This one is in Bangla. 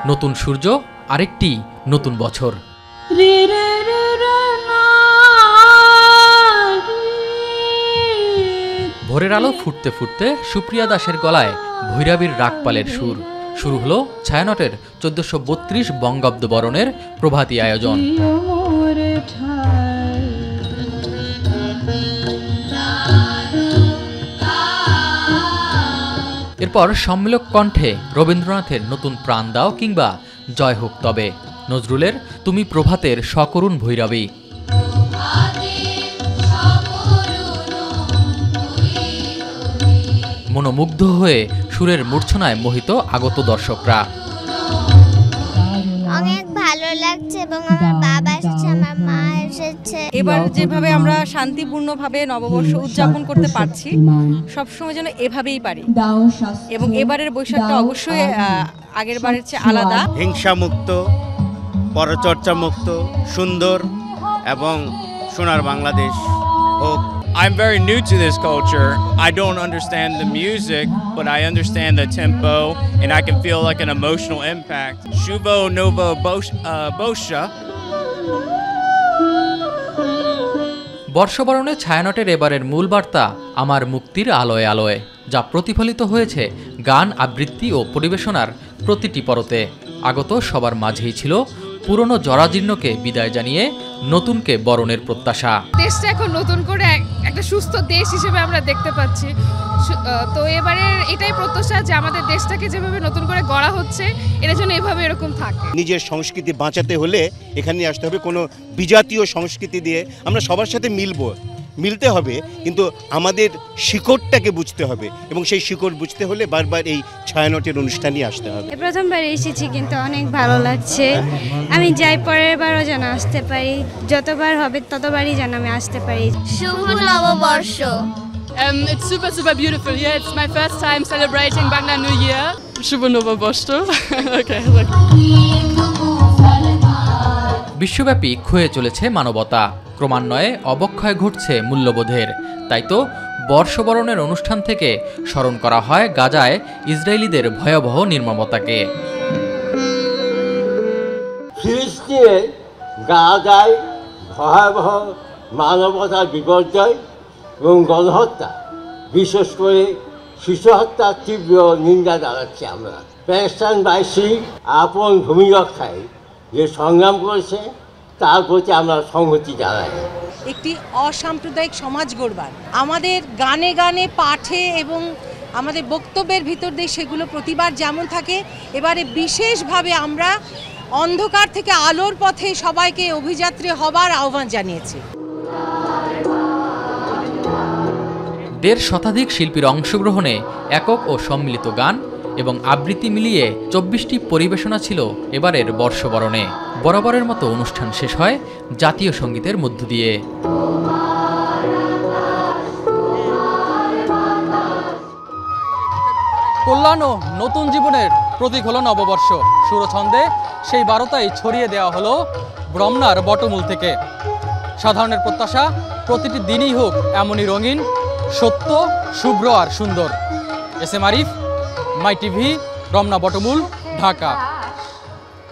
নতুন সূর্য, আরেকটি নতুন বছর। ভোরের আলো ফুটতে ফুটতে সুপ্রিয়া দাসের গলায় ভৈরাবীর রাগপালের সুর। শুরু হলো ছায়ানটের 1432 বঙ্গাব্দ বরণের প্রভাতী আয়োজন। এরপর সম্মিলক কণ্ঠে রবীন্দ্রনাথের নতুন প্রাণ দাও কিংবা জয় হোক তবে, নজরুলের তুমি প্রভাতের সকরুণ ভৈরবী। মনোমুগ্ধ হয়ে সুরের মূর্ছনায় মোহিত আগত দর্শকরা। অনেক ভালো লাগছে এবং আমার বাবা এসেছে, আমার মা এসেছে। এবার যেভাবে আমরা শান্তিপূর্ণভাবে নববর্ষ উদযাপন করতে পারছি, সবসময় যেন এভাবেই পারি। এবং এবারের বৈশাখটা অবশ্যই আগের বারের চেয়ে আলাদা। হিংসা মুক্ত, পরচর্চা মুক্ত, সুন্দর এবং সোনার বাংলাদেশ হোক। I'm very new to this culture. I don't understand the music, but I understand the tempo and I can feel like an emotional impact. Shuvo Novo Bosha. বর্ষবরণে ছায়ানটের এবারের মূল বার্তা আমার মুক্তির আলোয় আলোয়, যা প্রতিফলিত হয়েছে গান, আবৃত্তি ও পরিবেশনার প্রতিটি পরতে। আগত সবার মাঝেই ছিল পুরনো জরাজীর্ণকে বিদায় জানিয়ে নতুনকে বরণের প্রত্যাশা। দেশটা এখন নতুন করে একটা সুস্থ দেশ হিসেবে আমরা দেখতে পাচ্ছি। তো এবারে এটাই প্রত্যাশা যে আমাদের দেশটাকে যেভাবে নতুন করে গড়া হচ্ছে, এটা যেন এভাবে এরকম থাকে। নিজের সংস্কৃতি বাঁচাতে হলে এখানে আসতে হবে, কোনো বিজাতীয় সংস্কৃতি দিয়ে আমরা সবার সাথে মিলতে হবে, কিন্তু আমাদের শিকড়টাকে বুঝতে হবে এবং সেই শিকড় বুঝতে হলে বারবার এই ছায়ানটের অনুষ্ঠানই আসতে হবে। প্রথমবার এসেছি কিন্তু অনেক ভালো লাগছে। আমি যাই পরের বারও যেন আসতে পারি, যতবার হবে ততবারই যেন আমি আসতে পারি। শুভ নববর্ষ। It's super beautiful here. It's my first time celebrating Bangla New Year. শুভ নববর্ষ। Okay. বিশ্বব্যাপী ক্ষয়ে চলেছে মানবতা, ক্রমান্বয়ে অবক্ষয় ঘটছে মূল্যবোধের। তাই তো বর্ষবরণের অনুষ্ঠান থেকে স্মরণ করা হয় গাজায় ইসরায়েলিদের ভয়াবহ নির্মমতাকে। ফিলিস্তিনে গাজায় ভয়াবহ মানবতার বিপর্যয় এবং গণহত্যা, বিশেষ করে শিশু হত্যার তীব্র নিন্দা জানাচ্ছি আমরা। প্যালেস্টাইনবাসী আপন ভূমি রক্ষায় যে সংগ্রাম করেছে তার প্রতি আমরা সংহতি জানাই। একটি অসাম্প্রদায়িক সমাজ গড়বার আমাদের গানে গানে, পাঠে এবং আমাদের বক্তব্যের ভিতর দিয়ে সেগুলো প্রতিবার যেমন থাকে, এবারে বিশেষভাবে আমরা অন্ধকার থেকে আলোর পথে সবাইকে অভিযাত্রী হবার আহ্বান জানিয়েছি। 1.5 শতাধিক শিল্পীর অংশগ্রহণে একক ও সম্মিলিত গান এবং আবৃত্তি মিলিয়ে 24টি পরিবেশনা ছিল এবারের বর্ষবরণে। বরাবরের মতো অনুষ্ঠান শেষ হয় জাতীয় সঙ্গীতের মধ্য দিয়ে। কল্যাণ ও নতুন জীবনের প্রতীক হলো নববর্ষ। সুরছন্দে সেই বার্তাই ছড়িয়ে দেওয়া হলো ব্রহ্মার বটমূল থেকে। সাধারণের প্রত্যাশা প্রতিটি দিনই হোক এমনই রঙিন, সত্য, শুভ্র আর সুন্দর। এস এম আরিফ, মাই টিভি, রমনা বটমূল, ঢাকা।